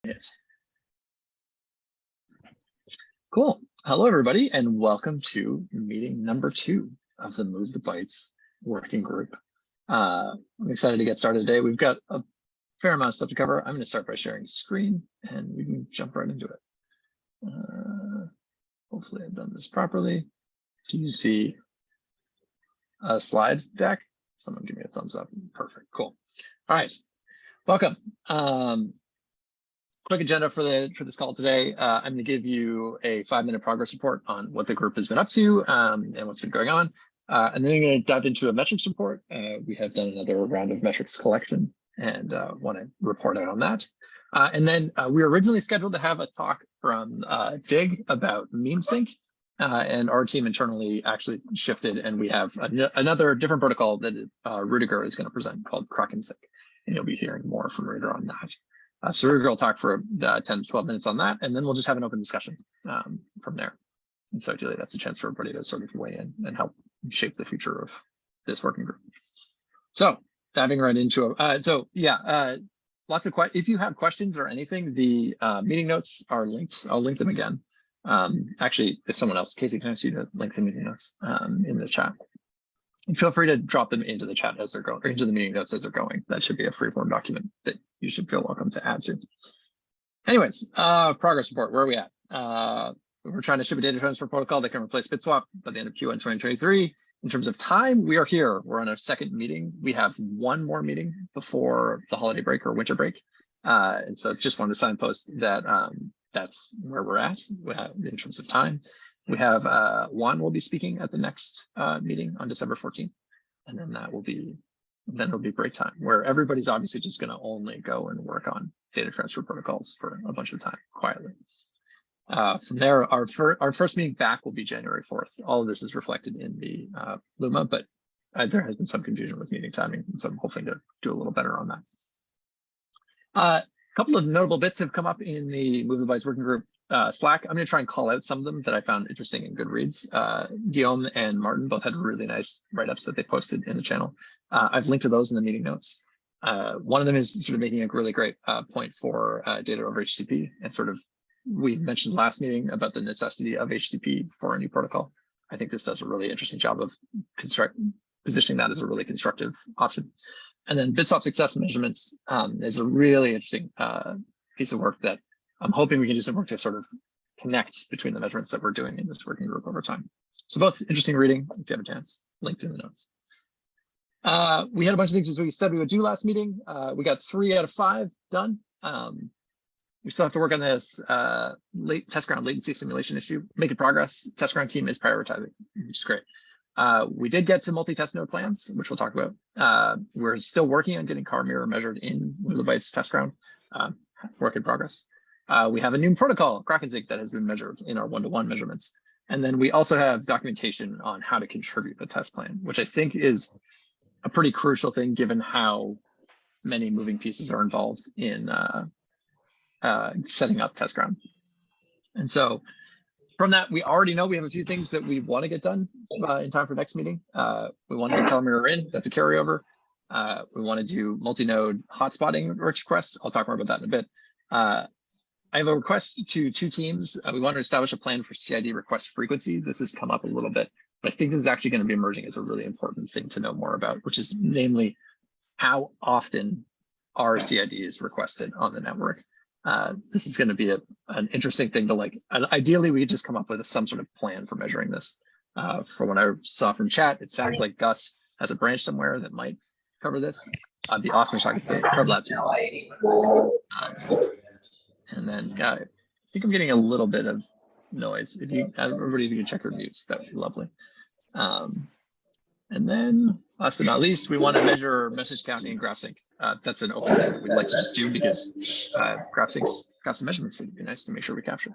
Yes. Cool. Hello, everybody, and welcome to meeting number 2 of the Move the Bytes working group. I'm excited to get started today. We've got a fair amount of stuff to cover. I'm going to start by sharing screen, and we can jump right into it. Hopefully, I've done this properly. Do you see a slide deck? Someone give me a thumbs up. Perfect. Cool. All right. Welcome. Quick agenda for this call today. I'm going to give you a 5-minute progress report on what the group has been up to and what's been going on. And then I'm going to dive into a metrics report. We have done another round of metrics collection and want to report out on that. And then we were originally scheduled to have a talk from Dig about meme sync. And our team internally actually shifted, and we have another different protocol that Rudiger is going to present called Kraken Sync. And you'll be hearing more from Rudiger on that. So Rudiger will talk for 10 to 12 minutes on that, and then we'll just have an open discussion from there. And so ideally, that's a chance for everybody to sort of weigh in and help shape the future of this working group. So diving right into it. Lots of questions. If you have questions or anything, the meeting notes are linked. I'll link them again. Actually, if someone else, Casey, can I ask you to link the meeting notes in the chat? And feel free to drop them into the chat as they're going, or into the meeting notes as they're going. That should be a free-form document that you should feel welcome to add to. Anyways, progress report, where are we at? We're trying to ship a data transfer protocol that can replace BitSwap by the end of Q1 2023. In terms of time, we are here. We're on our second meeting. We have one more meeting before the holiday break or winter break. And so just wanted to signpost that that's where we're at in terms of time. We have Juan will be speaking at the next meeting on December 14th. And then it'll be break time, where everybody's obviously just going to only go and work on data transfer protocols for a bunch of time quietly. From there, our first meeting back will be January 4th. All of this is reflected in the Luma, but there has been some confusion with meeting timing, and so I'm hoping to do a little better on that. A couple of notable bits have come up in the Move the Bytes working group Slack. I'm going to try and call out some of them that I found interesting and good reads. Guillaume and Martin both had really nice write-ups that they posted in the channel. I've linked to those in the meeting notes. One of them is sort of making a really great point for data over HTTP, and sort of we mentioned last meeting about the necessity of HTTP for a new protocol. I think this does a really interesting job of positioning that as a really constructive option. And then BitSwap success measurements is a really interesting piece of work that I'm hoping we can do some work to sort of connect between the measurements that we're doing in this working group over time. So both interesting reading, if you have a chance, linked in the notes. We had a bunch of things we said we would do last meeting. We got 3 out of 5 done. We still have to work on this test ground latency simulation issue, making progress. Test ground team is prioritizing, which is great. We did get to multi-test node plans, which we'll talk about. We're still working on getting car mirror measured in Move the Bytes test ground, work in progress. We have a new protocol, Kraken Sync, that has been measured in our one-to-one measurements. And then we also have documentation on how to contribute a test plan, which I think is a pretty crucial thing given how many moving pieces are involved in setting up test ground. And so from that, we already know we have a few things that we want to get done in time for next meeting. We want to get telemirror in, that's a carryover. We want to do multi-node hotspotting requests. I'll talk more about that in a bit. I have a request to 2 teams. We want to establish a plan for CID request frequency. This has come up a little bit, but I think this is actually going to be emerging as a really important thing to know more about, which is namely how often are CIDs requested on the network. This is going to be an interesting thing to ideally we just come up with some sort of plan for measuring this. From what I saw from chat, it sounds like Gus has a branch somewhere that might cover this. It'd be awesome to talk to the Probe Lab team. And then I think I'm getting a little bit of noise. If everybody can check your mutes, that would be lovely. And then last but not least, we want to measure message counting in GraphSync. That's an open thing that we'd like to just do because GraphSync's got some measurements that would be nice to make sure we capture.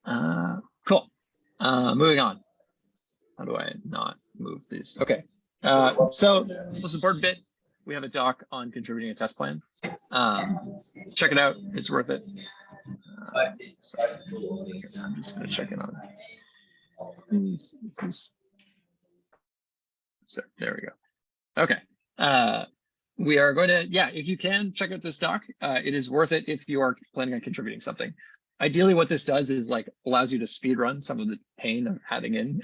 Cool. Moving on. How do I not move these? Okay. So most important bit, we have a doc on contributing a test plan. Check it out. It's worth it. I'm just going to check in on it. So there we go. Okay. we are going to, yeah, if you can, check out this doc. It is worth it if you are planning on contributing something. Ideally, what this does is like allows you to speed run some of the pain of adding in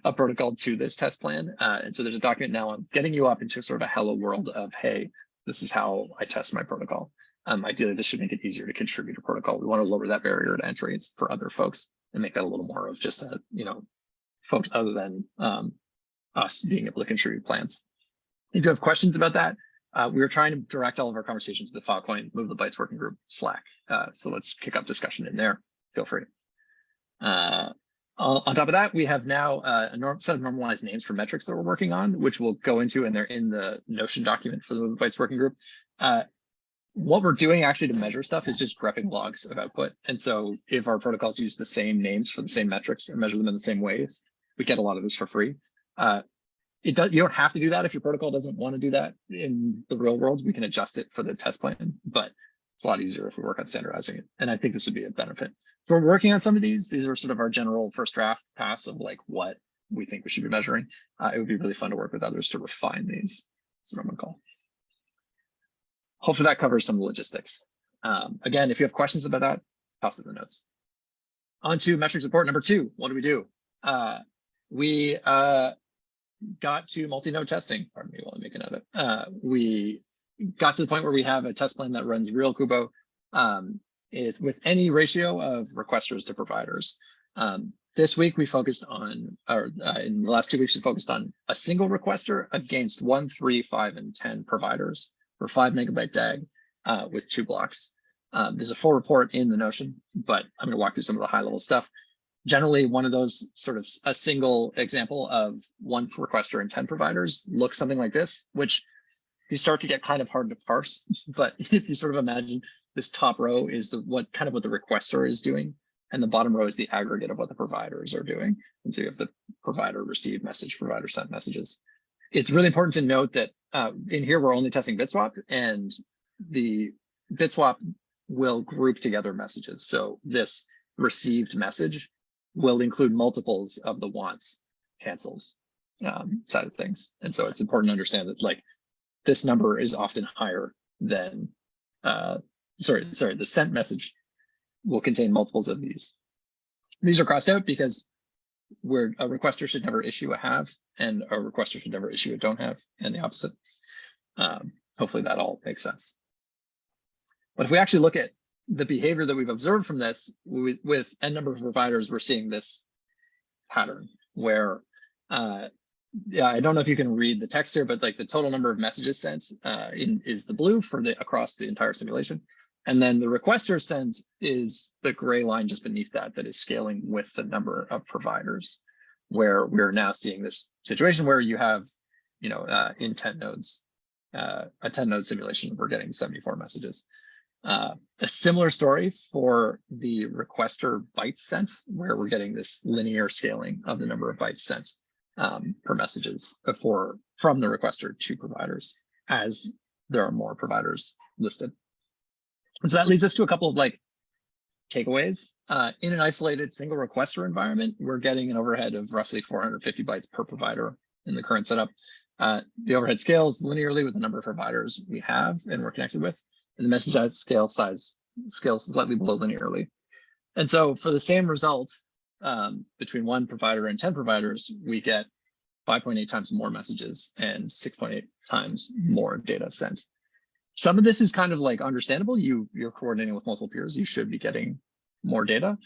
a protocol to this test plan. And so there's a document now on getting you up into sort of a hello world of, hey, this is how I test my protocol. Ideally, this should make it easier to contribute a protocol. We want to lower that barrier to entry for other folks and make that a little more of just a, folks other than us being able to contribute plans. If you have questions about that, we are trying to direct all of our conversations to the Filecoin Move the Bytes Working Group Slack. So let's kick up discussion in there. Feel free. On top of that, we have now a set of normalized names for metrics that we're working on, which we'll go into, and they're in the Notion document for the Move the Bytes Working Group. What we're doing actually to measure stuff is just grepping logs of output. And so if our protocols use the same names for the same metrics and measure them in the same ways, we get a lot of this for free. You don't have to do that if your protocol doesn't want to do that in the real world. We can adjust it for the test plan, but it's a lot easier if we work on standardizing it. And I think this would be a benefit. So we're working on some of these. These are sort of our general first draft pass of like what we think we should be measuring. It would be really fun to work with others to refine these. That's what I'm going to call. Hopefully that covers some logistics. Again, if you have questions about that, toss it in the notes. On to metrics report number 2. What do we do? We got to multi-node testing. Pardon me while I make a note of it. We got to the point where we have a test plan that runs real Kubo with any ratio of requesters to providers. This week we focused on, or in the last 2 weeks, we focused on a single requester against 1, 3, 5, and 10 providers for 5 megabyte DAG with 2 blocks. There's a full report in the Notion, but I'm going to walk through some of the high level stuff. Generally, one of those sort of a single example of 1 requester and 10 providers looks something like this, which you start to get kind of hard to parse. But if you sort of imagine this top row is what the requester is doing, and the bottom row is the aggregate of what the providers are doing. And so you have the provider received message, provider sent messages. It's really important to note that in here, we're only testing bitswap, and the bitswap will group together messages. So this received message will include multiples of the wants cancels side of things. And so it's important to understand that like this number is often higher than, the sent message will contain multiples of these. These are crossed out because a requester should never issue a have, and a requester should never issue a don't have, and the opposite. Hopefully that all makes sense. But if we actually look at the behavior that we've observed from this with n number of providers, we're seeing this pattern where, yeah, I don't know if you can read the text here, but like the total number of messages sent is the blue for across the entire simulation. And then the requester sent is the gray line just beneath that is scaling with the number of providers, where we're now seeing this situation where you have, in 10 nodes, a 10 node simulation, we're getting 74 messages. A similar story for the requester bytes sent, where we're getting this linear scaling of the number of bytes sent per messages from the requester to providers as there are more providers listed. And so that leads us to a couple of takeaways. In an isolated single requester environment, we're getting an overhead of roughly 450 bytes per provider in the current setup. The overhead scales linearly with the number of providers we have and we're connected with, and the message size scales slightly below linearly. And so for the same result, between 1 provider and 10 providers, we get 5.8 times more messages and 6.8 times more data sent. Some of this is kind of understandable. You're coordinating with multiple peers. You should be getting more data.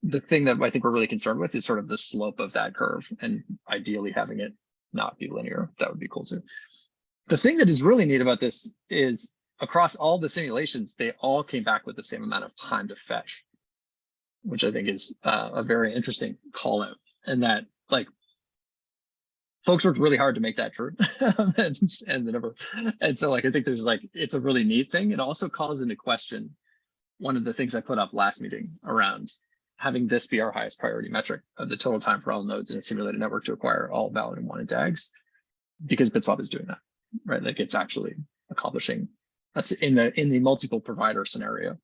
The thing that I think we're really concerned with is sort of the slope of that curve, and ideally having it not be linear. That would be cool too. The thing that is really neat about this is across all the simulations, they all came back with the same amount of time to fetch, which I think is a very interesting call out, and that folks worked really hard to make that true and the number. And so I think there's it's a really neat thing. It also calls into question one of the things I put up last meeting around having this be our highest priority metric of the total time for all nodes in a simulated network to acquire all valid and wanted DAGs, because bitswap is doing that, right? It's actually accomplishing that's in the multiple provider scenario.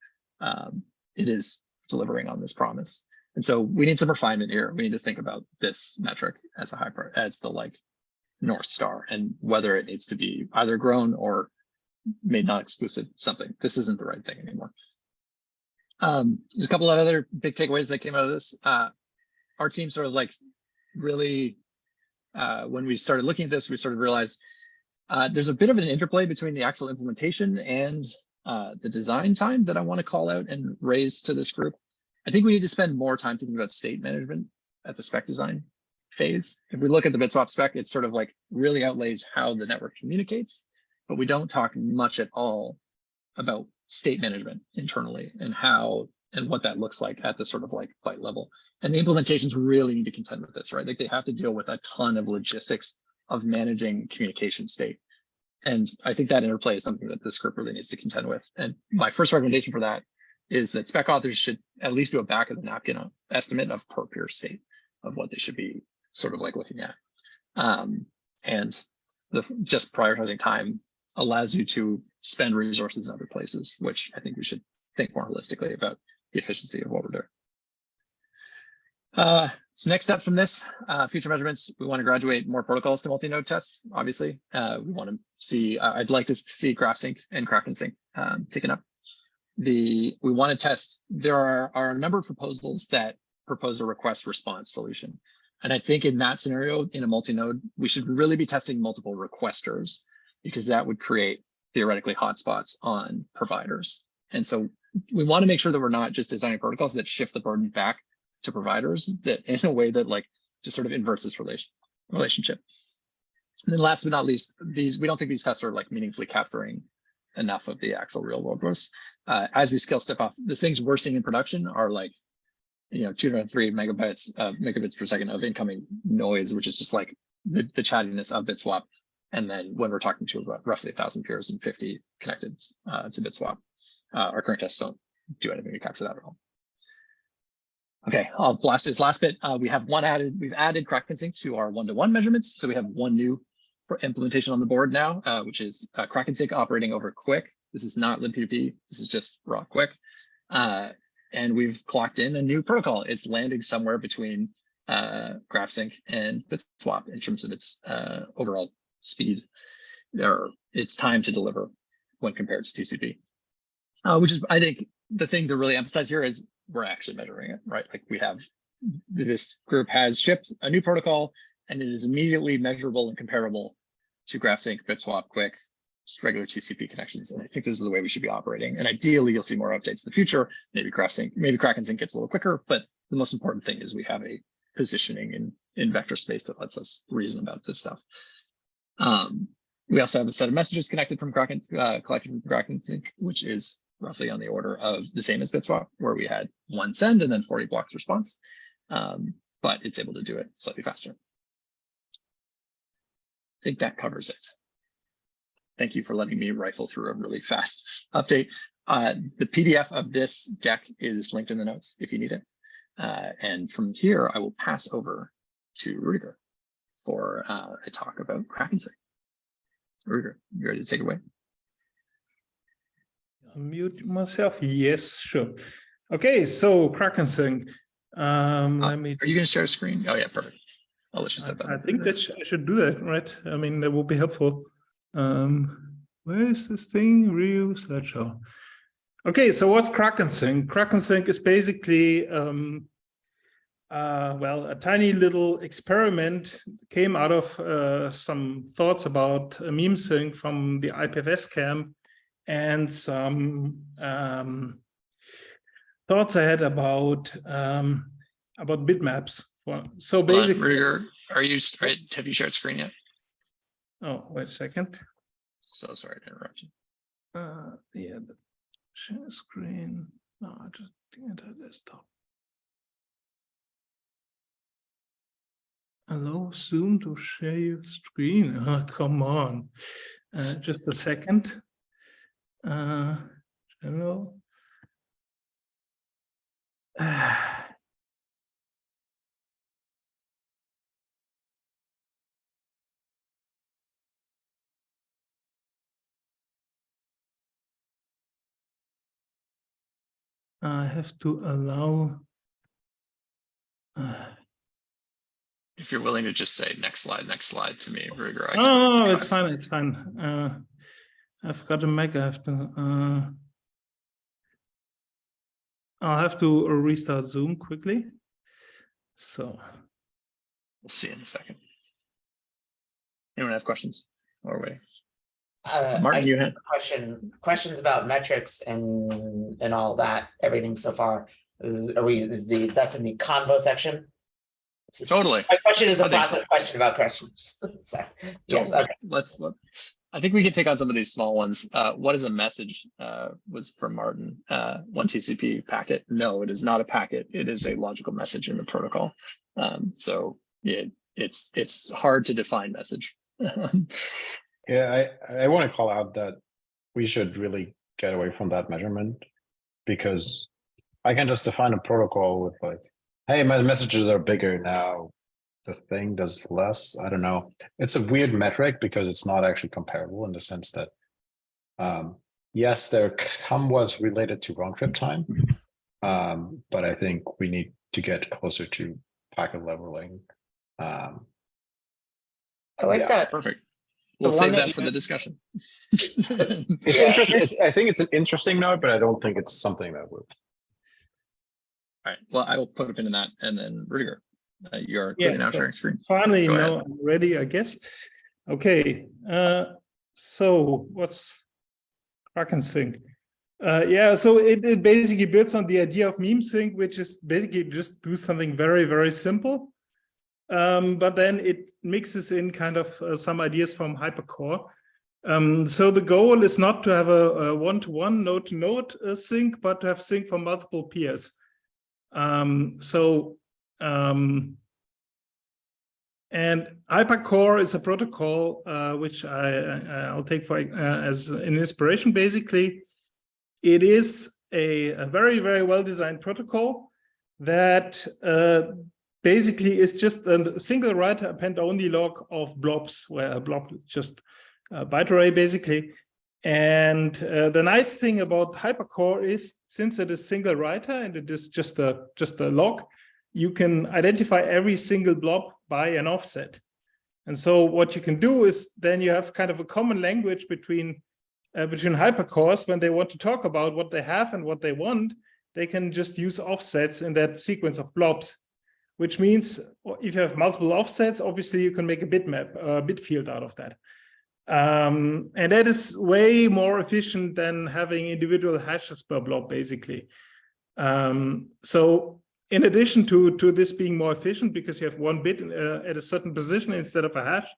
It is delivering on this promise. And so we need some refinement here. We need to think about this metric as a high part, as the North Star and whether it needs to be either grown or made non-exclusive something. This isn't the right thing anymore. There's a couple of other big takeaways that came out of this. Our team sort of like really, when we started looking at this, we sort of realized there's a bit of an interplay between the actual implementation and the design time that I want to call out and raise to this group. I think we need to spend more time thinking about state management at the spec design phase. If we look at the BitSwap spec, it's sort of like really outlays how the network communicates, but we don't talk much at all about state management internally and how and what that looks like at the sort of like byte level. And the implementations really need to contend with this, right? Like they have to deal with a ton of logistics of managing communication state. And I think that interplay is something that this group really needs to contend with. And my first recommendation for that is that spec authors should at least do a back of the napkin estimate of per peer state of what they should be sort of like looking at. And just prioritizing time allows you to spend resources in other places, which I think we should think more holistically about the efficiency of what we're doing. So next step from this, future measurements, we want to graduate more protocols to multi-node tests, obviously. We want to see, I'd like to see GraphSync and KrakenSync taken up. We want to test, there are a number of proposals that propose a request response solution. And I think in that scenario, in a multi-node, we should really be testing multiple requesters because that would create theoretically hotspots on providers. And so we want to make sure that we're not just designing protocols that shift the burden back to providers that in a way that like just sort of inverts this relationship. And then last but not least, we don't think these tests are like meaningfully capturing enough of the actual real world growth. As we scale step off, the things we're seeing in production are like, 203 megabits per second of incoming noise, which is just like the chattiness of BitSwap. And then when we're talking to about roughly 1,000 peers and 50 connected to BitSwap, our current tests don't do anything to capture that at all. Okay, I'll blast this last bit. We've added KrakenSync to our one-to-one measurements. So we have one new implementation on the board now, which is KrakenSync operating over Quick. This is not libp2p. This is just raw Quick. And we've clocked in a new protocol. It's landing somewhere between GraphSync and BitSwap in terms of its overall speed, or its time to deliver when compared to TCP. Which is, I think, the thing to really emphasize here is we're actually measuring it, right? Like this group has shipped a new protocol and it is immediately measurable and comparable to GraphSync, BitSwap, Quick, just regular TCP connections. And I think this is the way we should be operating. And ideally, you'll see more updates in the future. Maybe KrakenSync gets a little quicker, but the most important thing is we have a positioning in vector space that lets us reason about this stuff. We also have a set of messages collected from KrakenSync, which is roughly on the order of the same as BitSwap, where we had one send and then 40 blocks response, but it's able to do it slightly faster. I think that covers it. Thank you for letting me rifle through a really fast update. The PDF of this deck is linked in the notes if you need it. And from here, I will pass over to Rudiger for a talk about KrakenSync. Rudiger, you ready to take it away? Unmute myself. Yes, sure. Okay, so KrakenSync. Are you going to share a screen? Oh yeah, perfect. I'll let you set that up. I think that I should do that, right? I mean, that will be helpful. Where is this thing? Real slideshow. Okay, so what's KrakenSync? KrakenSync is basically well, a tiny little experiment came out of some thoughts about meme sync from the IPFS camp and some thoughts I had about bitmaps. So basically, Rudiger, have you shared screen yet? Oh, wait a second. So sorry to interrupt you. Yeah, the share screen. No, just enter desktop. Allow Zoom to share your screen. Oh, come on. Just a second. General. I have to allow If you're willing to just say next slide to me, Ruger. Oh, it's fine. It's fine. I forgot to make. I have to. I'll have to restart Zoom quickly. So we'll see in a second. Anyone have questions? Or wait. Martin, you had questions about metrics and all that, everything so far. That's in the convo section? Totally. My question is a process question about questions. So, yes, okay. I think we can take on some of these small ones. What is a message? Was from Martin. One TCP packet. No, it is not a packet. It is a logical message in the protocol. So yeah, it's hard to define message. Yeah, I want to call out that we should really get away from that measurement, because I can just define a protocol with like, hey, my messages are bigger now, the thing does less. I don't know. It's a weird metric because it's not actually comparable in the sense that, yes, they're somewhat related to round trip time, but I think we need to get closer to packet leveling. I like that. Perfect. We'll save that for the discussion. It's interesting. I think it's an interesting note, but I don't think it's something that would. All right. Well, I will put a pin in that, and then Rudiger, you're now sharing screen. Finally, now I'm ready, I guess. Okay. So what's Kraken Sync? Yeah, so it basically builds on the idea of meme sync, which is basically just do something very, very simple. But then it mixes in kind of some ideas from Hypercore. So the goal is not to have a one-to-one, node-to-node sync, but to have sync from multiple peers. And Hypercore is a protocol which I'll take for as an inspiration. Basically, it is a very, very well-designed protocol that basically is just a single write append-only log of blobs, where a blob is just a byte array, basically. And the nice thing about Hypercore is, since it is single writer and it is just a log, you can identify every single blob by an offset. And so what you can do is then you have kind of a common language between hypercores. When they want to talk about what they have and what they want, they can just use offsets in that sequence of blobs, which means if you have multiple offsets, obviously you can make a bitmap, a bit field out of that. And that is way more efficient than having individual hashes per blob, basically. So in addition to this being more efficient, because you have one bit at a certain position instead of a hash,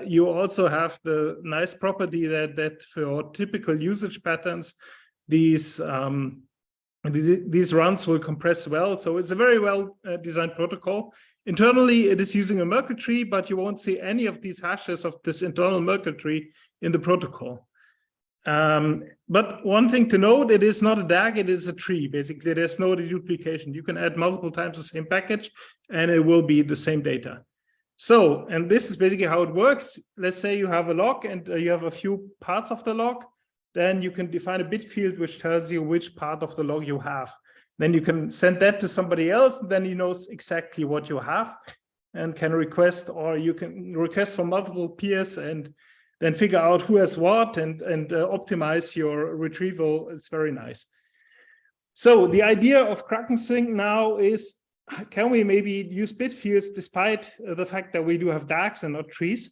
you also have the nice property that for typical usage patterns, these runs will compress well. So it's a very well designed protocol. Internally, it is using a Merkle tree, but you won't see any of these hashes of this internal Merkle tree in the protocol. But one thing to note, it is not a DAG, it is a tree. Basically, there's no deduplication. You can add multiple times the same package and it will be the same data. So, and this is basically how it works. Let's say you have a log and you have a few parts of the log. Then you can define a bit field which tells you which part of the log you have. Then you can send that to somebody else, and then he knows exactly what you have and can request, or you can request from multiple peers and then figure out who has what and optimize your retrieval. It's very nice. So the idea of Kraken Sync now is, can we maybe use bit fields despite the fact that we do have DAGs and not trees?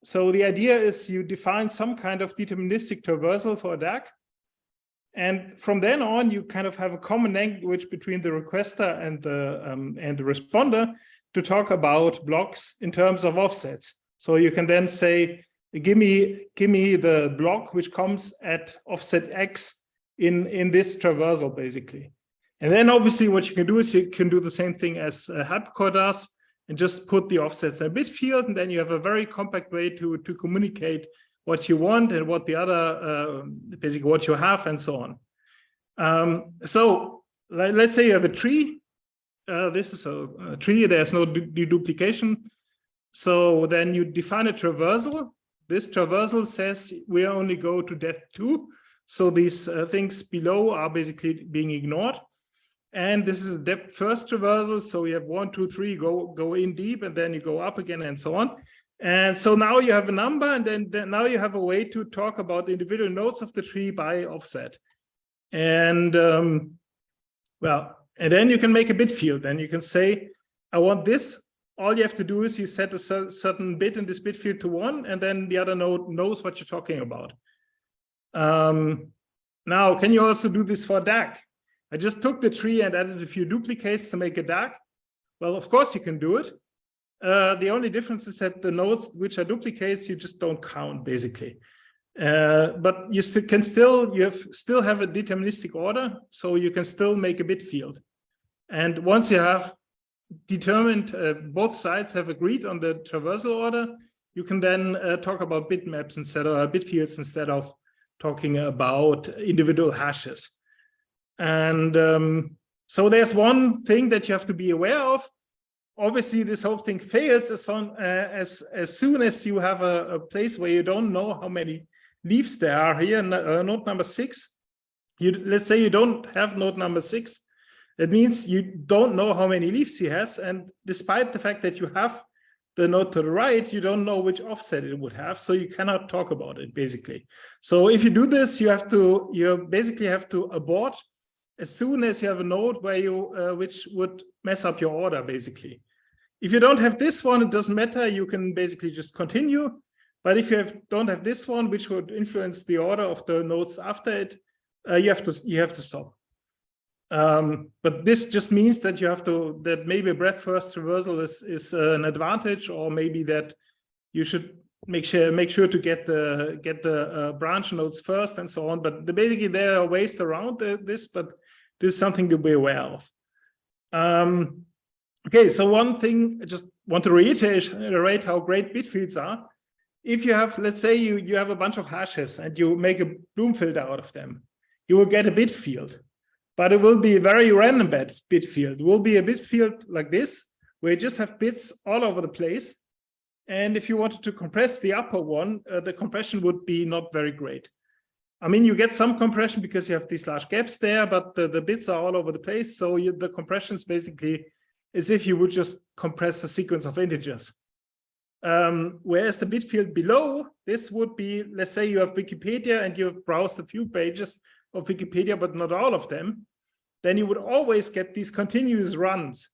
So the idea is you define some kind of deterministic traversal for a DAG. And from then on, you kind of have a common language between the requester and the responder to talk about blocks in terms of offsets. So you can then say, give me the block which comes at offset X in this traversal, basically. And then obviously what you can do is you can do the same thing as Hypercore does and just put the offsets in a bit field, and then you have a very compact way to communicate what you want and what the other, basically what you have and so on. So let's say you have a tree. This is a tree, there's no deduplication. So then you define a traversal. This traversal says we only go to depth 2. So these things below are basically being ignored. And this is a depth first traversal. So you have 1, 2, 3, go in deep, and then you go up again and so on. And so now you have a number, and then now you have a way to talk about individual nodes of the tree by offset. And well, and then you can make a bit field. Then you can say, I want this. All you have to do is you set a certain bit in this bit field to 1, and then the other node knows what you're talking about. Now, can you also do this for DAG? I just took the tree and added a few duplicates to make a DAG. Well, of course you can do it. The only difference is that the nodes which are duplicates, you just don't count, basically. But you still have a deterministic order, so you can still make a bit field. And once you have determined, both sides have agreed on the traversal order, you can then talk about bitmaps instead of bit fields instead of talking about individual hashes. And so there's one thing that you have to be aware of. Obviously, this whole thing fails as soon as you have a place where you don't know how many leaves there are here. Node number 6. Let's say you don't have node number 6. That means you don't know how many leaves he has. And despite the fact that you have the node to the right, you don't know which offset it would have. So you cannot talk about it, basically. So if you do this, you basically have to abort as soon as you have a node where which would mess up your order, basically. If you don't have this one, it doesn't matter. You can basically just continue. But if you don't have this one, which would influence the order of the nodes after it, you have to stop. But this just means that that maybe a breadth first traversal is an advantage, or maybe that you should make sure to get the branch nodes first and so on. But basically there are ways around this, but this is something to be aware of. Okay, so one thing I just want to reiterate how great bit fields are. If you have, let's say you have a bunch of hashes and you make a Bloom filter out of them, you will get a bit field. But it will be a very random bit field. It will be a bit field like this, where you just have bits all over the place. And if you wanted to compress the upper one, the compression would be not very great. I mean, you get some compression because you have these large gaps there, but the bits are all over the place. So the compression is basically as if you would just compress a sequence of integers. Whereas the bit field below, this would be, let's say you have Wikipedia and you've browsed a few pages of Wikipedia, but not all of them, then you would always get these continuous runs.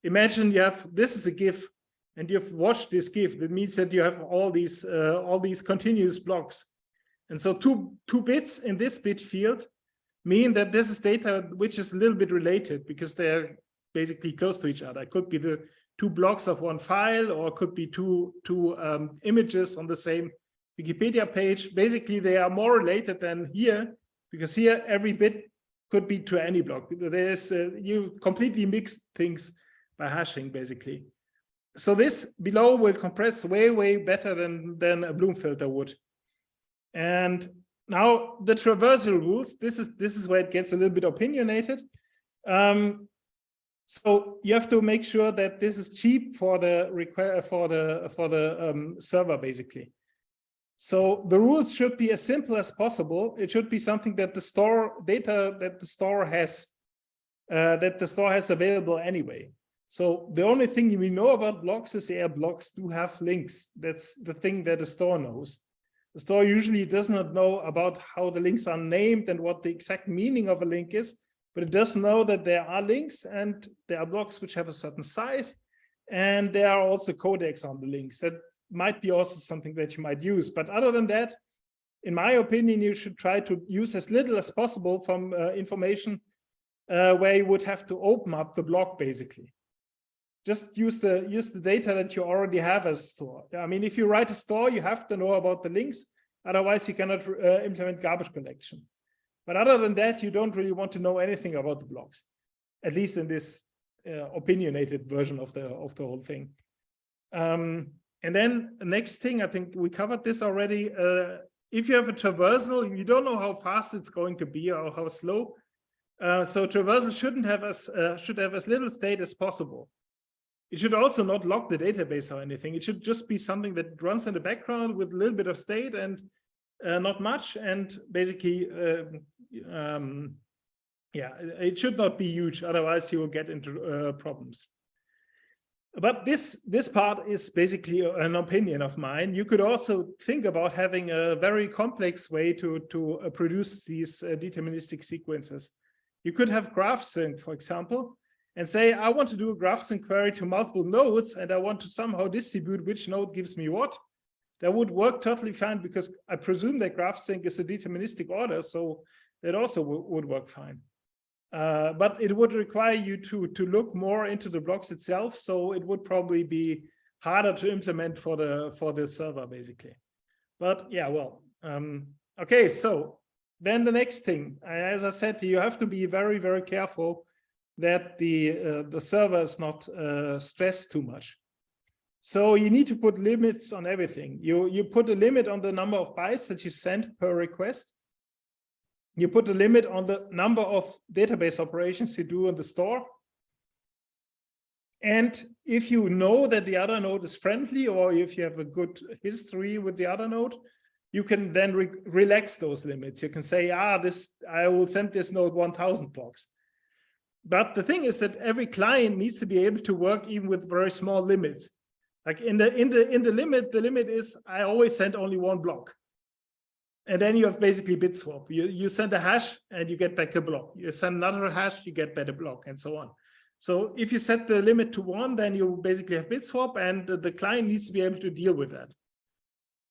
Imagine this is a GIF, and you've watched this GIF. That means that you have all these continuous blocks. And so two bits in this bit field mean that this is data which is a little bit related because they're basically close to each other. It could be the 2 blocks of one file, or it could be two images on the same Wikipedia page. Basically, they are more related than here, because here every bit could be to any block. There's you completely mix things by hashing, basically. So this below will compress way better than a Bloom filter would. And now the traversal rules. This is where it gets a little bit opinionated. So you have to make sure that this is cheap for the server, basically. So the rules should be as simple as possible. It should be something that the store has available anyway. So the only thing we know about blocks is blocks do have links. That's the thing that the store knows. The store usually does not know about how the links are named and what the exact meaning of a link is, but it does know that there are links and there are blocks which have a certain size, and there are also codecs on the links. That might be also something that you might use. But other than that, in my opinion, you should try to use as little as possible from information where you would have to open up the block, basically. Just use the data that you already have as store. I mean, if you write a store, you have to know about the links. Otherwise, you cannot implement garbage collection. But other than that, you don't really want to know anything about the blocks, at least in this opinionated version of the whole thing. And then the next thing, I think we covered this already. If you have a traversal, you don't know how fast it's going to be or how slow. So traversal should have as little state as possible. It should also not lock the database or anything. It should just be something that runs in the background with a little bit of state and not much, and basically yeah, it should not be huge, otherwise you will get into problems. But this part is basically an opinion of mine. You could also think about having a very complex way to produce these deterministic sequences. You could have graph sync, for example, and say, I want to do a graph sync query to multiple nodes, and I want to somehow distribute which node gives me what. That would work totally fine, because I presume that graph sync is a deterministic order, so that also would work fine. But it would require you to look more into the blocks itself, so it would probably be harder to implement for the server, basically. But yeah, well, okay, so then the next thing, as I said, you have to be very, very careful that the server is not stressed too much. So you need to put limits on everything. You put a limit on the number of bytes that you send per request. You put a limit on the number of database operations you do in the store. And if you know that the other node is friendly, or if you have a good history with the other node, you can then relax those limits. You can say, I will send this node 1000 blocks. But the thing is that every client needs to be able to work even with very small limits. Like in the limit, the limit is I always send only one block. And then you have basically bit swap. You send a hash and you get back a block. You send another hash, you get back a block, and so on. So if you set the limit to 1, then you basically have bit swap, and the client needs to be able to deal with that.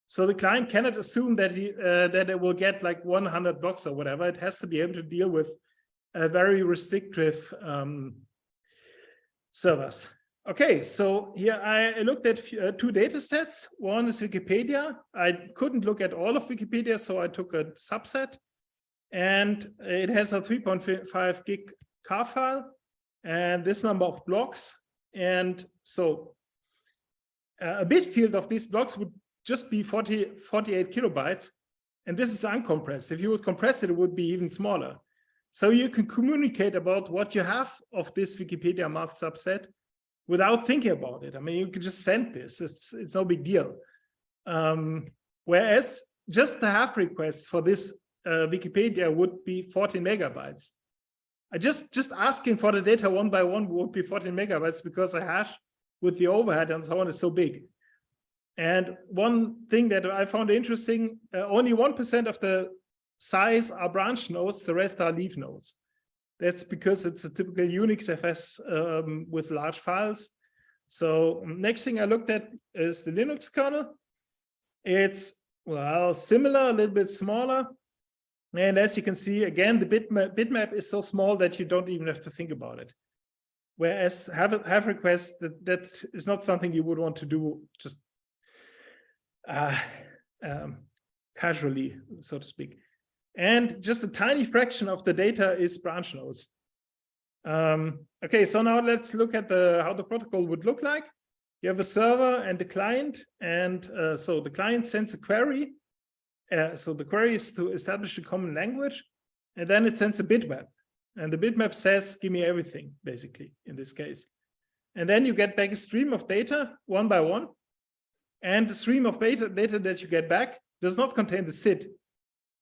So the client cannot assume that that it will get like 100 blocks or whatever. It has to be able to deal with very restrictive servers. Okay, so here I looked at 2 data sets. One is Wikipedia. I couldn't look at all of Wikipedia, so I took a subset. And it has a 3.5 gig car file and this number of blocks. And so a bit field of these blocks would just be 48 kilobytes. And this is uncompressed. If you would compress it, it would be even smaller. So you can communicate about what you have of this Wikipedia math subset without thinking about it. I mean, you can just send this. It's no big deal. Whereas just the half requests for this Wikipedia would be 14 megabytes. Just asking for the data one by one would be 14 megabytes because the hash with the overhead and so on is so big. And one thing that I found interesting, only 1% of the size are branch nodes, the rest are leaf nodes. That's because it's a typical Unix FS with large files. So next thing I looked at is the Linux kernel. It's, well, similar, a little bit smaller. And as you can see, again, the bitmap is so small that you don't even have to think about it. Whereas have requests, that is not something you would want to do just casually, so to speak. And just a tiny fraction of the data is branch nodes. Okay, so now let's look at how the protocol would look like. You have a server and a client, and so the client sends a query. So the query is to establish a common language, and then it sends a bitmap. And the bitmap says, give me everything, basically, in this case. And then you get back a stream of data one by one. And the stream of data that you get back does not contain the SID.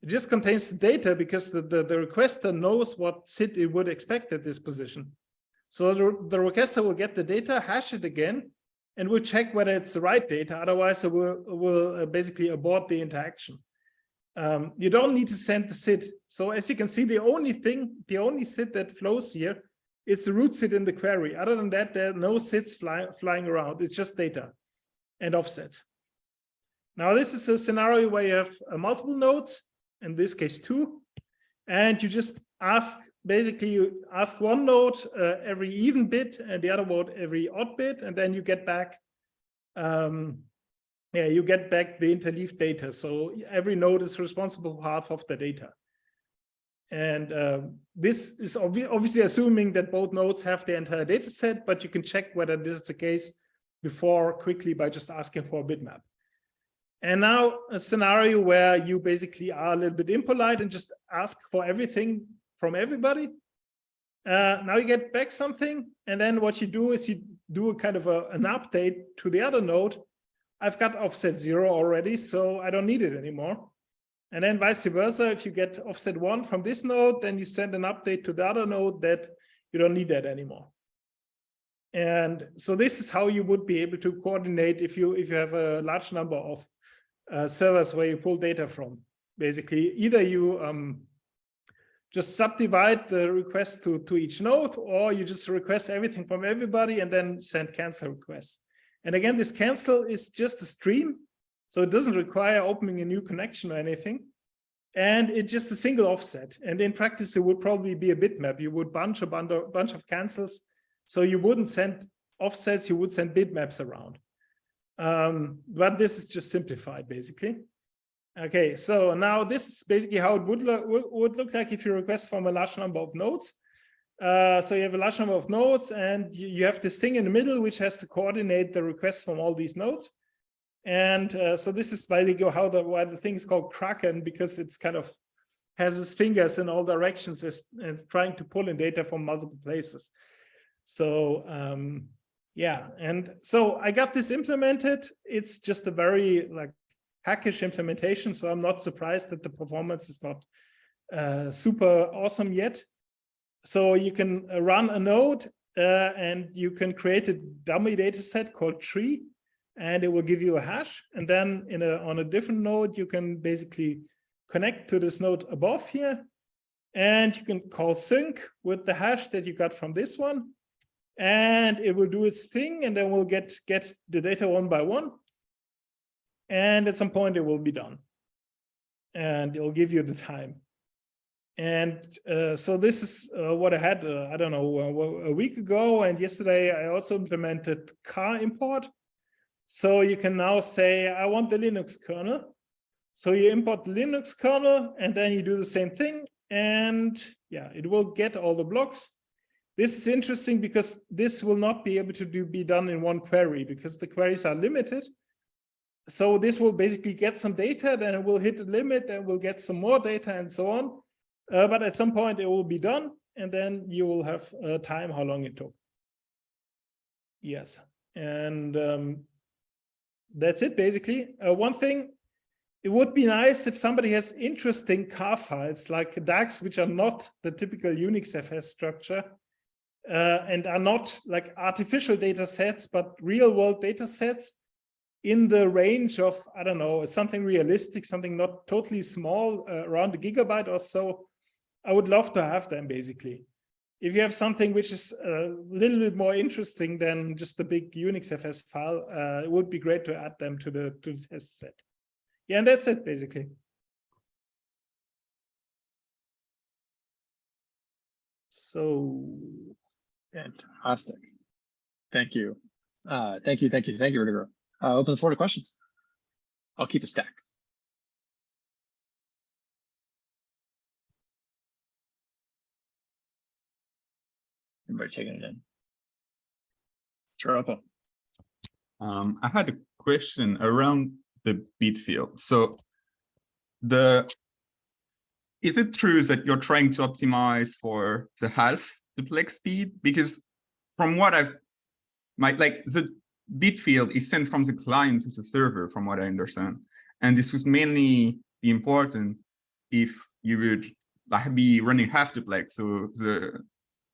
It just contains the data because the requester knows what SID it would expect at this position. So the requester will get the data, hash it again, and will check whether it's the right data. Otherwise, it will basically abort the interaction. You don't need to send the SID. So as you can see, the only SID that flows here is the root SID in the query. Other than that, there are no SIDs flying around. It's just data and offset. Now, this is a scenario where you have multiple nodes, in this case 2, and you just you ask one node every even bit and the other node every odd bit, and then you get back you get back the interleaved data. So every node is responsible for half of the data. And this is obviously assuming that both nodes have the entire data set, but you can check whether this is the case quickly by just asking for a bitmap. And now a scenario where you basically are a little bit impolite and just ask for everything from everybody. Now you get back something, and then what you do is you do a kind of an update to the other node. I've got offset 0 already, so I don't need it anymore. And then vice versa, if you get offset 1 from this node, then you send an update to the other node that you don't need that anymore. And so this is how you would be able to coordinate if you have a large number of servers where you pull data from. Basically, either you just subdivide the request to each node, or you just request everything from everybody and then send cancel requests. And again, this cancel is just a stream, so it doesn't require opening a new connection or anything. And it's just a single offset. And in practice, it would probably be a bitmap. You would bunch a bunch of cancels. So you wouldn't send offsets, you would send bitmaps around. But this is just simplified, basically. Okay, so now this is basically how it would look like if you request from a large number of nodes. So you have a large number of nodes, and you have this thing in the middle, which has to coordinate the requests from all these nodes. And so this is why why the thing is called Kraken, because it's kind of has its fingers in all directions and trying to pull in data from multiple places. So yeah, and so I got this implemented. It's just a very hackish implementation, so I'm not surprised that the performance is not super awesome yet. So you can run a node and you can create a dummy data set called tree, and it will give you a hash. And then on a different node, you can basically connect to this node above here, and you can call sync with the hash that you got from this one. And it will do its thing, and then we'll get the data one by one. And at some point, it will be done. And it will give you the time. And so this is what I had, I don't know, a week ago. And yesterday, I also implemented car import. So you can now say, I want the Linux kernel. So you import the Linux kernel, and then you do the same thing. And yeah, it will get all the blocks. This is interesting because this will not be able to be done in one query because the queries are limited. So this will basically get some data, then it will hit the limit, and we'll get some more data and so on. But at some point it will be done, and then you will have time how long it took. Yes, and that's it basically. One thing, it would be nice if somebody has interesting car files like DAGs, which are not the typical Unix FS structure. And are not like artificial data sets, but real world data sets in the range of, I don't know, something realistic, something not totally small, around a gigabyte or so. I would love to have them basically. If you have something which is a little bit more interesting than just a big Unix FS file, it would be great to add them to the test set. Yeah, and that's it basically. So. Fantastic. Thank you. Thank you, Rudiger. Open the floor to questions. I'll keep a stack. Everybody taking it in. Traversal. I had a question around the bit field. So is it true that you're trying to optimize for the half duplex speed? Because from what the bit field is sent from the client to the server, from what I understand. And this would mainly be important if you would be running half duplex, so the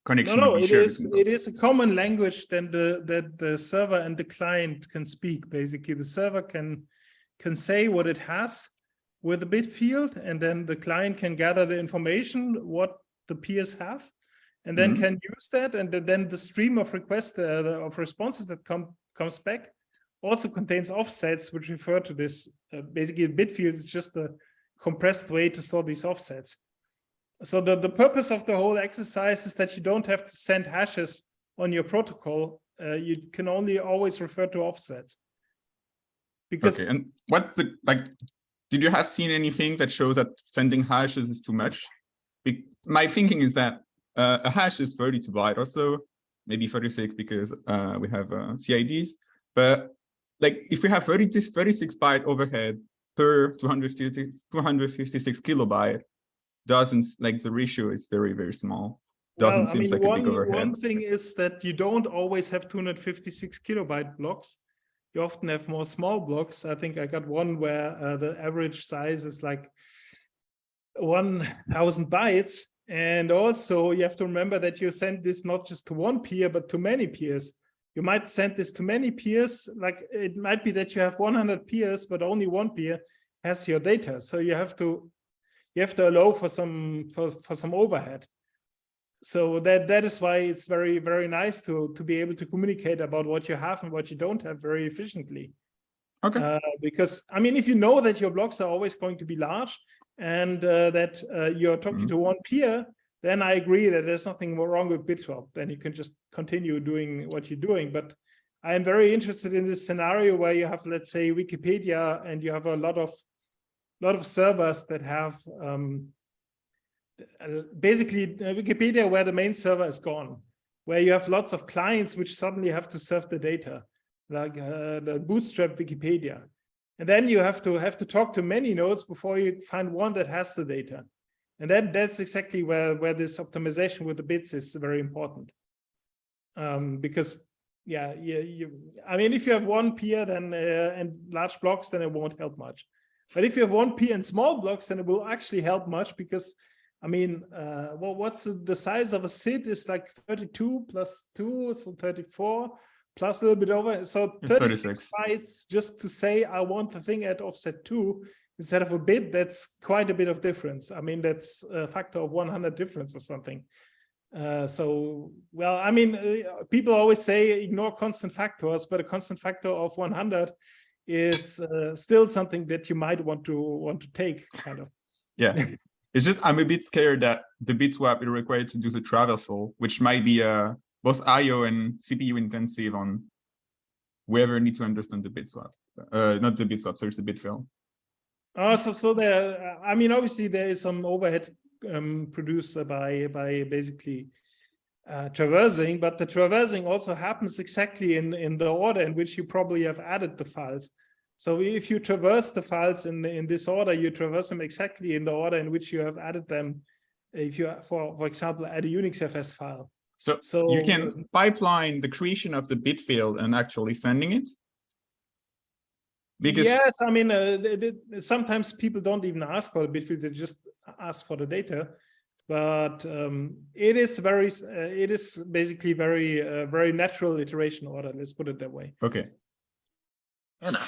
connection would be shared. It is a common language then that the server and the client can speak. Basically, the server can say what it has with the bit field, and then the client can gather the information, what the peers have, and then can use that. And then the stream of requests, of responses that comes back also contains offsets, which refer to this. Basically, the bit field is just a compressed way to store these offsets. So the purpose of the whole exercise is that you don't have to send hashes on your protocol. You can only always refer to offsets. Because okay, and what's the did you have seen anything that shows that sending hashes is too much? My thinking is that a hash is 32 bytes or so, maybe 36 because we have CIDs. But if we have 36 byte overhead per 256 kilobyte, doesn't the ratio is very, very small. Doesn't seem like a big overhead. One thing is that you don't always have 256 kilobyte blocks. You often have more small blocks. I think I got one where the average size is 1,000 bytes. And also you have to remember that you send this not just to one peer, but to many peers. You might send this to many peers, like it might be that you have 100 peers, but only one peer has your data. So you have to allow for some overhead. So that is why it's very, very nice to be able to communicate about what you have and what you don't have very efficiently. Okay. Because I mean, if you know that your blocks are always going to be large and that you're talking to one peer, then I agree that there's nothing wrong with bit swap. Then you can just continue doing what you're doing. But I'm very interested in this scenario where you have, let's say, Wikipedia, and you have a lot of servers that have basically Wikipedia where the main server is gone, where you have lots of clients which suddenly have to serve the data, like the bootstrap Wikipedia. And then you have to talk to many nodes before you find one that has the data. And that's exactly where this optimization with the bits is very important. Because I mean, if you have one peer then and large blocks, then it won't help much. But if you have one peer and small blocks, then it will actually help much, because I mean, well, what's the size of a SID is like 32 plus 2, so 34 plus a little bit over. So 36 bytes just to say I want the thing at offset 2 instead of a bit. That's quite a bit of difference. I mean, that's a factor of 100 difference or something. So, well, I mean, people always say ignore constant factors, but a constant factor of 100 is still something that you might want to take, kind of. Yeah. It's just I'm a bit scared that the bit swap is required to do the traversal, which might be both I/O and CPU intensive on whoever needs to understand the bit swap. Not the bit swap, so it's the bit fill. Oh, so there. I mean, obviously there is some overhead produced by basically traversing, but the traversing also happens exactly in the order in which you probably have added the files. So if you traverse the files in this order, you traverse them exactly in the order in which you have added them. If you, for example, add a Unix FS file. So you can pipeline the creation of the bit field and actually sending it? Because yes, I mean, sometimes people don't even ask for the bit field, they just ask for the data. But it is basically very natural iteration order. Let's put it that way. Okay. Anna.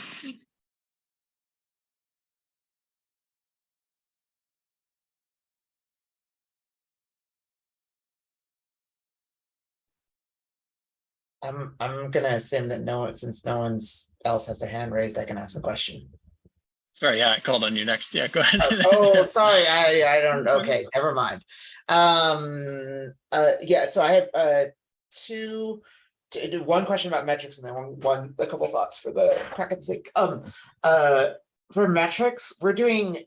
I'm gonna assume that since no one else has their hand raised, I can ask a question. Sorry, yeah, I called on you next. Yeah, go ahead. Oh, sorry, I don't. Okay, never mind. Yeah, so I have one question about metrics, and then a couple thoughts for the Kraken sake. For metrics, we're doing.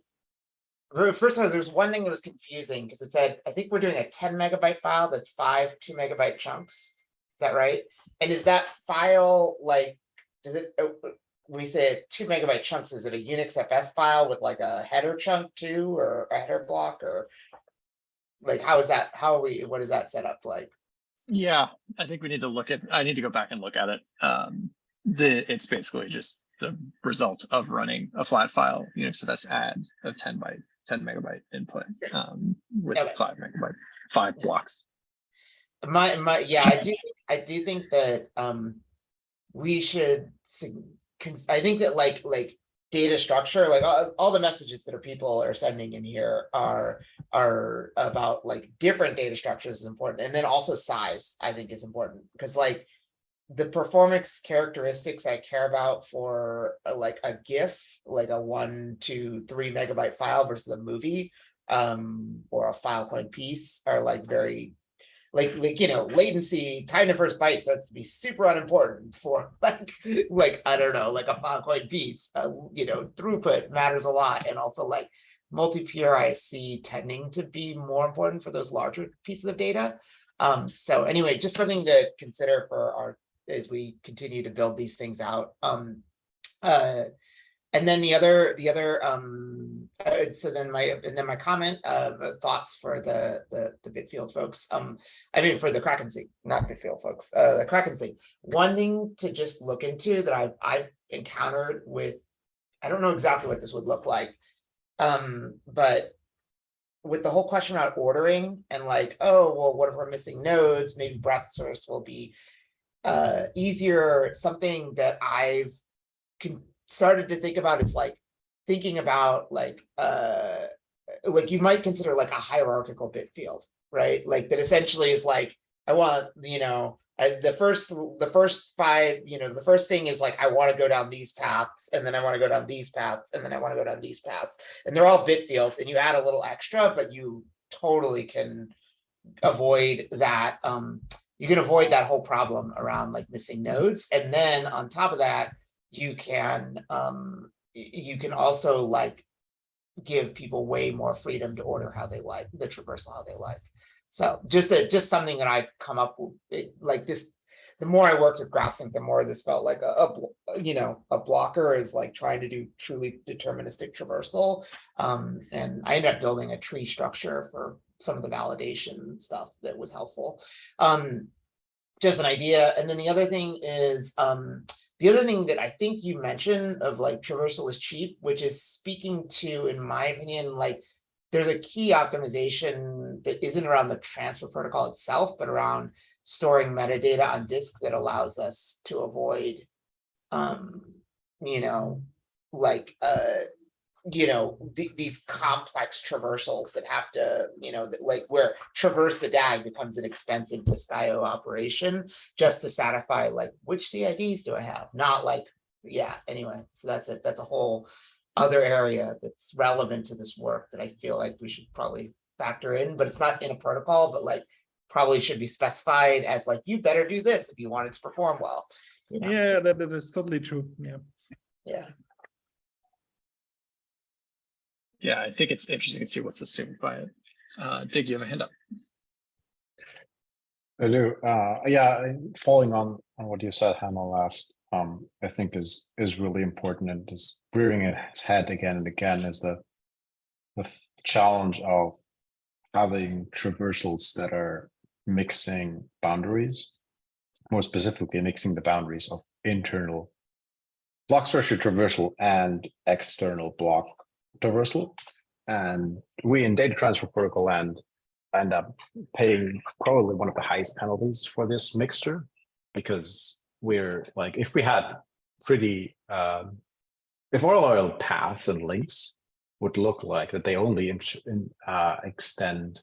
First of all, there's one thing that was confusing because it said I think we're doing a 10 megabyte file that's 5 2 megabyte chunks. Is that right? And is that file like? Does it? We say 2 megabyte chunks. Is it a Unix FS file with like a header chunk too, or a header block, or like how is that? What is that set up like? Yeah, I think we need to look at. I need to go back and look at it. It's basically just the result of running a flat file Unix FS add of 10 megabyte input with 5 blocks. I do think that we should. I think that like data structure, like all the messages that people are sending in here are about like different data structures is important, and then also size I think is important, because like the performance characteristics I care about for like a GIF, like a 1 to 3 megabyte file versus a movie or a Filecoin piece are like very like latency, time to first byte starts to be super unimportant for like I don't know, like a Filecoin piece. Throughput matters a lot, and also like multi-peer I see tending to be more important for those larger pieces of data. So anyway, just something to consider for as we continue to build these things out. And then the other so then my comment thoughts for the Bitfield folks, I mean for the Kraken thing, not Bitfield folks, the Kraken thing. One thing to just look into that I've encountered with, I don't know exactly what this would look like, but with the whole question about ordering and like, oh, well, what if we're missing nodes? Maybe breadth source will be easier. Something that I've started to think about is like thinking about like you might consider like a hierarchical bit field, right? Like that essentially is like, I want, you know, the first five, you know, the first thing is like, I want to go down these paths, and then I want to go down these paths, and then I want to go down these paths. And they're all bit fields, and you add a little extra, but you totally can avoid that. You can avoid that whole problem around like missing nodes. And then on top of that, you can also like give people way more freedom to order how they like, the traversal how they like. So just something that I've come up with, like this. The more I worked with GraphSync, the more this felt like a blocker is like trying to do truly deterministic traversal. And I ended up building a tree structure for some of the validation stuff that was helpful. Just an idea. And then the other thing is the other thing that I think you mentioned of like traversal is cheap, which is speaking to, in my opinion, like there's a key optimization that isn't around the transfer protocol itself, but around storing metadata on disk that allows us to avoid, these complex traversals that have to, like where traverse the DAG becomes an expensive disk IO operation just to satisfy like, which CIDs do I have? Not like, yeah, anyway, so that's it. That's a whole other area that's relevant to this work that I feel like we should probably factor in, but it's not in a protocol, but like probably should be specified as like, you better do this if you want it to perform well. Yeah, that is totally true. Yeah. Yeah, I think it's interesting to see what's assumed by it. Dig, you have a hand up. I do. Yeah, following on what you said, Hannah, last, I think is really important, and is rearing its head again and again, is the challenge of having traversals that are mixing boundaries, more specifically mixing the boundaries of internal block structure traversal and external block traversal. And we in data transfer protocol land end up paying probably one of the highest penalties for this mixture, because we're like, if we had pretty, if our paths and links would look like that, they only extend,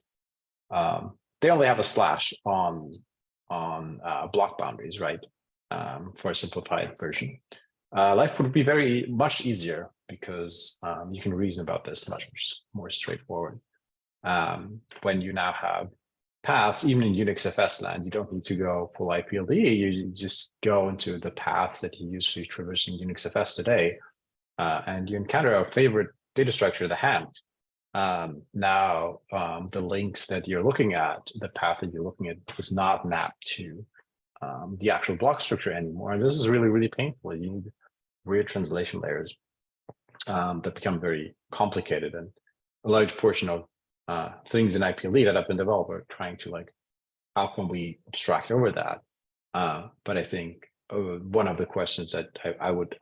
they only have a slash on block boundaries, right? For a simplified version. Life would be very much easier, because you can reason about this much more straightforward. When you now have paths, even in Unix FS land, you don't need to go full IPLD. You just go into the paths that you use to traverse in Unix FS today, and you encounter our favorite data structure, the hand. Now, the links that you're looking at, the path that you're looking at, is not mapped to the actual block structure anymore. And this is really, really painful. You need weird translation layers that become very complicated, and a large portion of things in IPLD that have been developed are trying to like, how can we abstract over that? But I think one of the questions that I would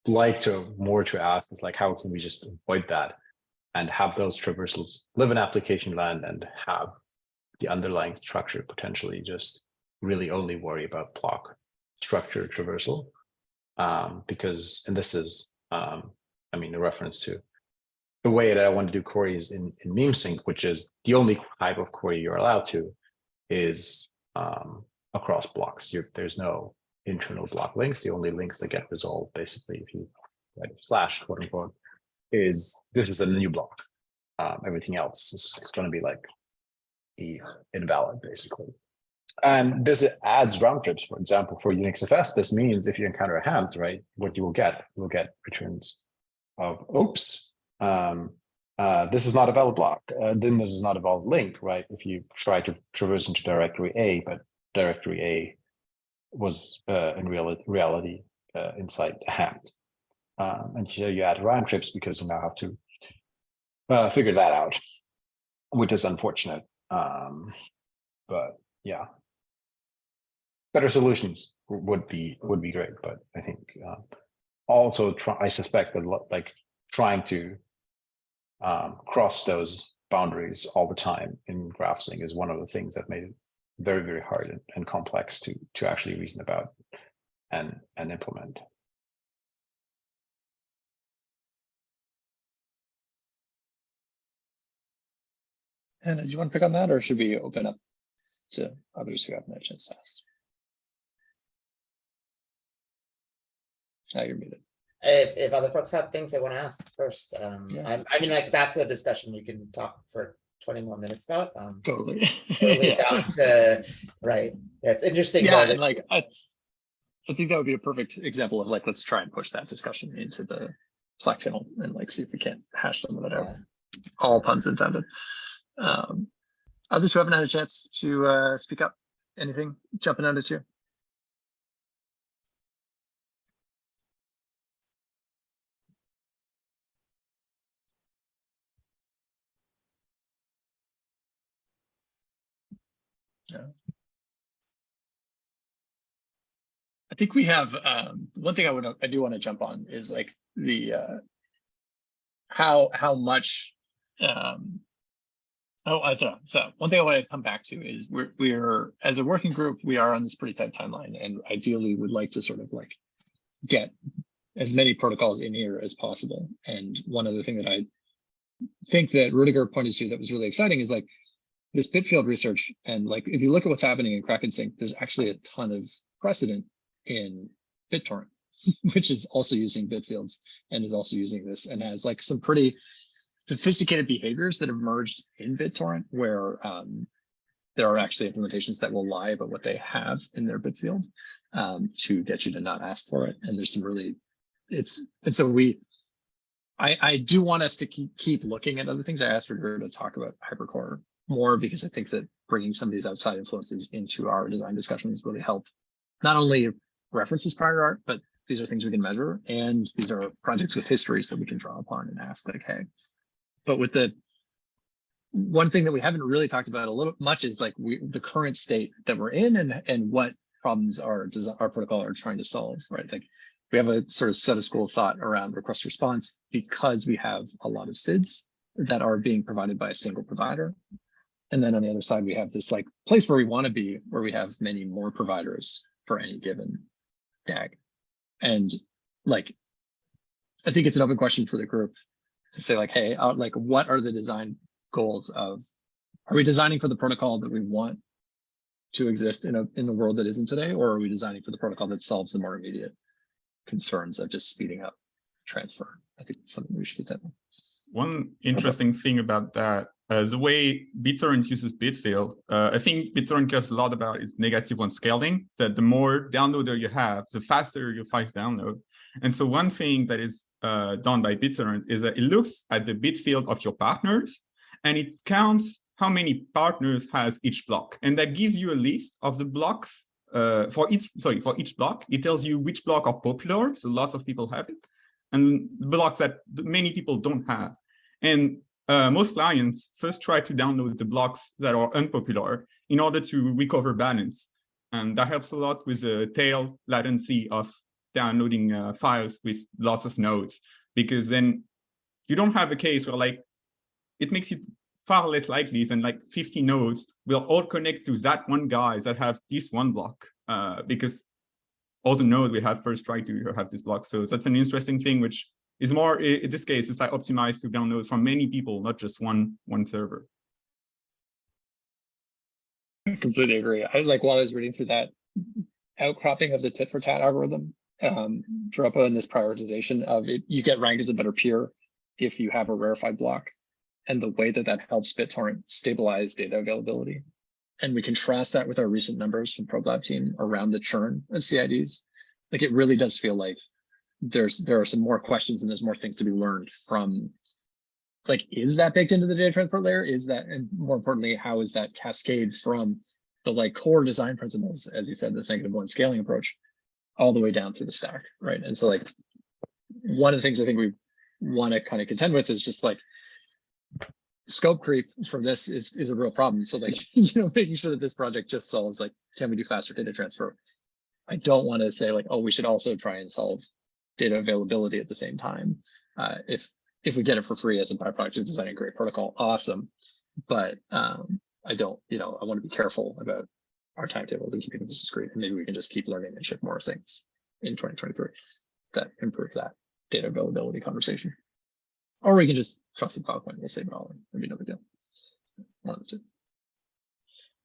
like to ask is like, how can we just avoid that and have those traversals live in application land and have the underlying structure potentially just really only worry about block structure traversal? Because, and this is, I mean, a reference to the way that I want to do queries in MemeSync, which is the only type of query you're allowed to is across blocks. There's no internal block links. The only links that get resolved, basically, if you write a slash, quote unquote, is this is a new block. Everything else is going to be like invalid, basically. And this adds round trips. For example, for Unix FS, this means if you encounter a hand, right, what you will get returns of, oops, this is not a valid block. Then this is not a valid link, right? If you try to traverse into directory A, but directory A was in reality inside a hand. And so you add round trips because you now have to figure that out, which is unfortunate. But yeah, better solutions would be great. But I think also I suspect that like trying to cross those boundaries all the time in graph-sync is one of the things that made it very, very hard and complex to actually reason about and implement. And do you want to pick on that, or should we open up to others who haven't had a chance to ask? You're muted. If other folks have things they want to ask first, Yeah. I mean, like, that's a discussion we can talk for 20 more minutes about. Totally. Totally Yeah. down to, right. That's interesting. Yeah, though, and like I think that would be a perfect example of like, let's try and push that discussion into the Slack channel and like see if we can't hash some of it out. All puns intended. Others who haven't had a chance to speak up, anything jumping out at you? Yeah. I think we have one thing I do want to jump on is like the how much I thought so. One thing I want to come back to is we're as a working group, we are on this pretty tight timeline, and ideally would like to sort of like get as many protocols in here as possible. And one other thing that I think that Rudiger pointed to that was really exciting is like this bit field research. And like if you look at what's happening in Kraken Sync, there's actually a ton of precedent in BitTorrent, which is also using bit fields and is also using this and has like some pretty sophisticated behaviors that have emerged in BitTorrent where there are actually implementations that will lie about what they have in their bit field to get you to not ask for it. And there's some really, I do want us to keep looking at other things. I asked her to talk about hypercore more because I think that bringing some of these outside influences into our design discussions really help not only references prior art, but these are things we can measure. And these are projects with histories that we can draw upon and ask like, hey, but with the one thing that we haven't really talked about a little much is like the current state that we're in and what problems our protocol are trying to solve, right? Like we have a sort of set of school of thought around request response because we have a lot of SIDs that are being provided by a single provider. And then on the other side, we have this like place where we want to be, where we have many more providers for any given DAG. And like, I think it's an open question for the group to say like, hey, like what are the design goals of, are we designing for the protocol that we want to exist in a world that isn't today, or are we designing for the protocol that solves the more immediate concerns of just speeding up transfer? I think it's something we should consider. One interesting thing about that, the way BitTorrent uses bitfield, I think BitTorrent cares a lot about is -1 scaling, that the more downloader you have, the faster your files download. And so one thing that is done by BitTorrent is that it looks at the bitfield of your partners and it counts how many partners has each block. And that gives you a list of the blocks for each block. It tells you which block are popular, so lots of people have it, and blocks that many people don't have. And most clients first try to download the blocks that are unpopular in order to recover balance. And that helps a lot with the tail latency of downloading files with lots of nodes, because then you don't have a case where like, it makes it far less likely than like 50 nodes will all connect to that one guy that have this one block, because all the nodes we have first try to have this block. So that's an interesting thing, which is more, in this case, it's like optimized to download from many people, not just one server. I completely agree. I like while I was reading through that outcropping of the tit for tat algorithm, Drupa and this prioritization of it, you get ranked as a better peer if you have a rarefied block, and the way that that helps BitTorrent stabilize data availability. And we contrast that with our recent numbers from ProLab team around the churn of CIDs. Like it really does feel like there are some more questions and there's more things to be learned from, like, is that baked into the data transport layer? Is that, and more importantly, how is that cascade from the like core design principles, as you said, this -1 scaling approach, all the way down through the stack, right? And so like, one of the things I think we want to kind of contend with is just like, scope creep from this is a real problem. So like, making sure that this project just solves like, can we do faster data transfer? I don't want to say like, oh, we should also try and solve data availability at the same time. If if we get it for free as a byproduct of designing a great protocol, awesome. But I don't, I want to be careful about our timetable to keeping this discrete, and maybe we can just keep learning and ship more things in 2023 that improve that data availability conversation. Or we can just trust the PowerPoint, we'll save it all, it'd be no big deal. One of the two.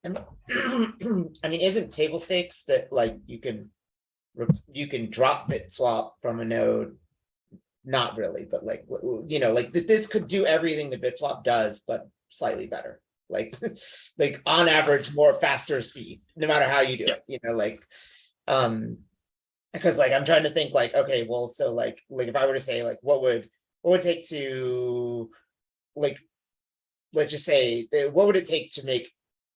And I mean, isn't table stakes that like you can drop bit swap from a node? Not really, but like, like this could do everything the bit swap does, but slightly better. Like, like on average, more faster speed, no matter how you do it. Because like I'm trying to think like, okay, well, so like if I were to say like, what would it take to, like, let's just say, what would it take to make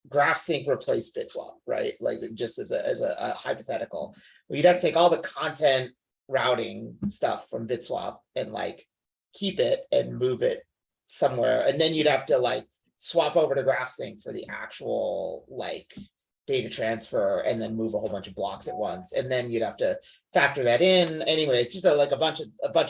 graph sync replace bit swap, right? Like just as a hypothetical, well, you'd have to take all the content routing stuff from bit swap and like keep it and move it somewhere, and then you'd have to like swap over to graph sync for the actual like data transfer, and then move a whole bunch of blocks at once, and then you'd have to factor that in. Anyway, it's just like a bunch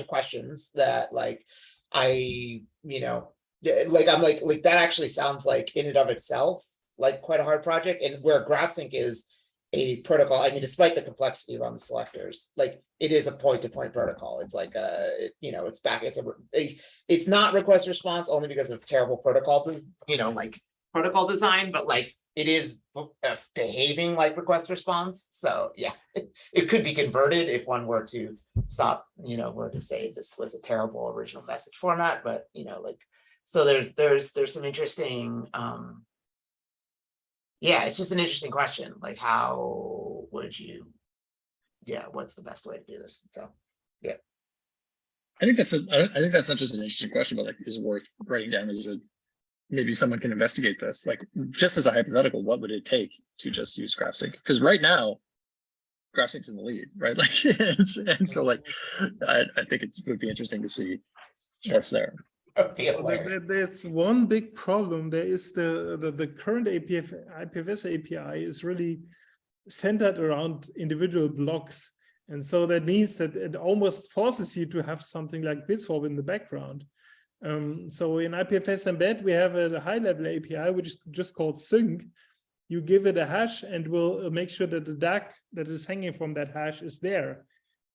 of questions that like I'm like that actually sounds like in and of itself like quite a hard project. And where graph sync is a protocol, I mean, despite the complexity around the selectors, like it is a point-to-point protocol. It's like it's not request response only because of terrible protocol, protocol design, but like it is behaving like request response. So yeah, it could be converted if one were to stop, were to say this was a terrible original message format, but so there's some interesting, it's just an interesting question. Like, how would you, what's the best way to do this? So, yeah. I think that's not just an interesting question, but like is worth writing down as maybe someone can investigate this. Like just as a hypothetical, what would it take to just use GraphSync? Because right now, GraphSync's in the lead, right? Like, and so like, I think it would be interesting to see what's there. There's one big problem. There is the current IPFS API is really centered around individual blocks. And so that means that it almost forces you to have something like BitSwap in the background. So in IPFS embed, we have a high-level API, which is just called sync. You give it a hash and we'll make sure that the DAC that is hanging from that hash is there.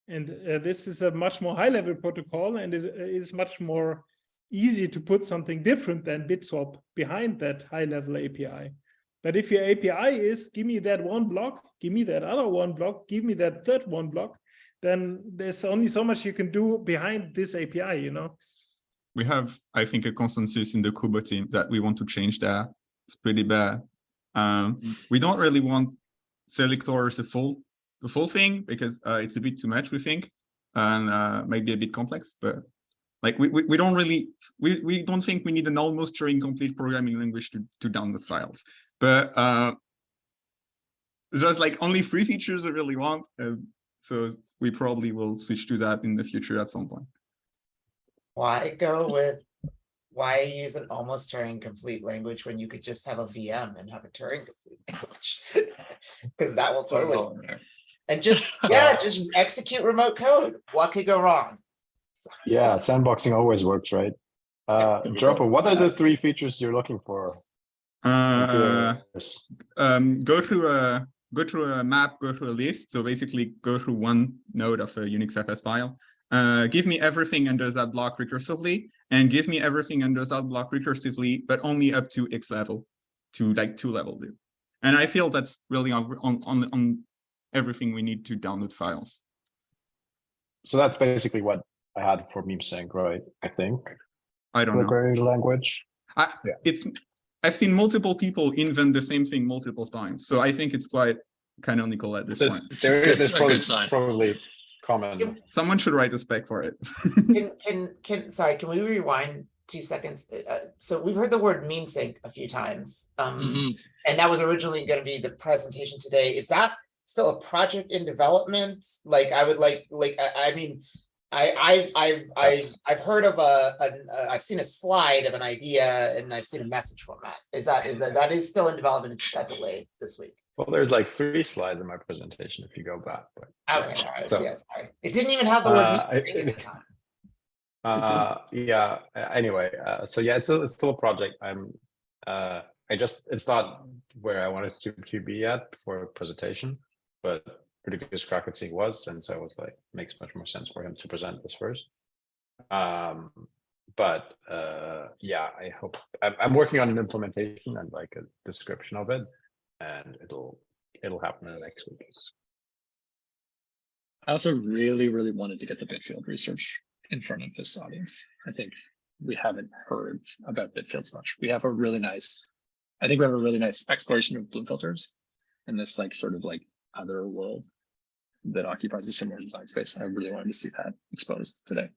And this is a much more high-level protocol, and it is much more easy to put something different than BitSwap behind that high-level API. But if your API is, give me that one block, give me that other one block, give me that third one block, then there's only so much you can do behind this API, We have, I think, a consensus in the Kubo team that we want to change that. It's pretty bad. We don't really want selectors the full thing because it's a bit too much, we think, and might be a bit complex. But like we don't think we need an almost Turing complete programming language to download files. But there's like only 3 features I really want, so we probably will switch to that in the future at some point. Why use an almost Turing complete language when you could just have a VM and have a Turing complete language? Because that will totally and just execute remote code. What could go wrong? Yeah, sandboxing always works, right? Dropper, what are the 3 features you're looking for? Go through a map, go through a list. So basically go through one node of a Unix FS file. Give me everything under that block recursively, and give me everything under that block recursively, but only up to X level, to like 2 level. And I feel that's really on everything we need to download files. So that's basically what I had for memesync, right? I think. I don't know. Query language. I've seen multiple people invent the same thing multiple times, so I think it's quite canonical at this point. There's probably common. Someone should write a spec for it. Can we rewind 2 seconds? So we've heard the word memesync a few times, and that was originally going to be the presentation today. Is that still a project in development? Like, I would I mean, I've heard of I've seen a slide of an idea, and I've seen a message format. That is still in development? It's got delayed this week. Well, there's like 3 slides in my presentation if you go back. But, okay, sorry. It didn't even have the word at the time. Yeah. Anyway, so yeah, it's still a project. It's not where I wanted to be at for a presentation, but pretty good Krakensky was, and so it was like makes much more sense for him to present this first. But yeah, I hope I'm working on an implementation and like a description of it, and it'll happen in the next weeks. I also really wanted to get the Bitfield research in front of this audience. I think we haven't heard about Bitfields much. We have a really nice, I think we have a really nice exploration of bloom filters in this like sort of like other world that occupies a similar design space. I really wanted to see that exposed today.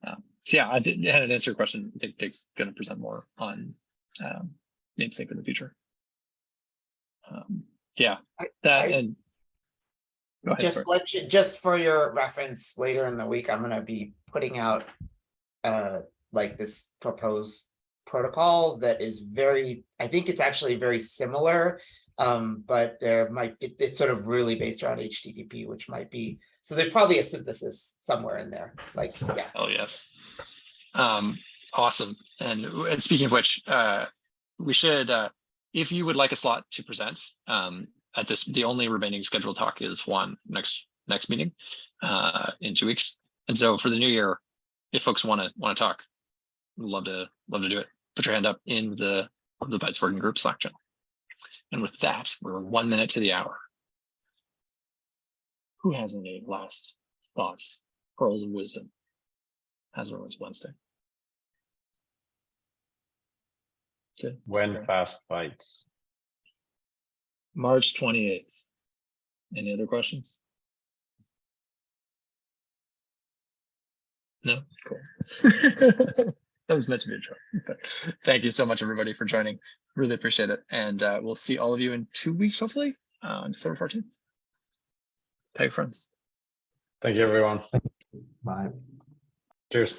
So yeah, I didn't answer your question. I think Dick's going to present more on namesake in the future. Yeah, and go ahead, just for your reference, later in the week, I'm going to be putting out like this proposed protocol that is I think it's actually very similar, but there it's sort of really based around HTTP, which might be, so there's probably a synthesis somewhere in there. Like, yeah. Oh yes. Awesome. And speaking of which, we should, if you would like a slot to present, at this, the only remaining scheduled talk is one next meeting in 2 weeks. And so for the new year, if folks want to talk, love to do it. Put your hand up in the Bytes working group Slack channel. And with that, we're 1 minute to the hour. Who has any last thoughts, pearls of wisdom? As everyone's Wednesday. Good. When fast Bytes? March 28th. Any other questions? No? Cool. That was meant to be a joke. Thank you so much, everybody, for joining. Really appreciate it. And we'll see all of you in 2 weeks, hopefully, on December 14th. Tell your friends. Thank you, everyone. Bye. Cheers.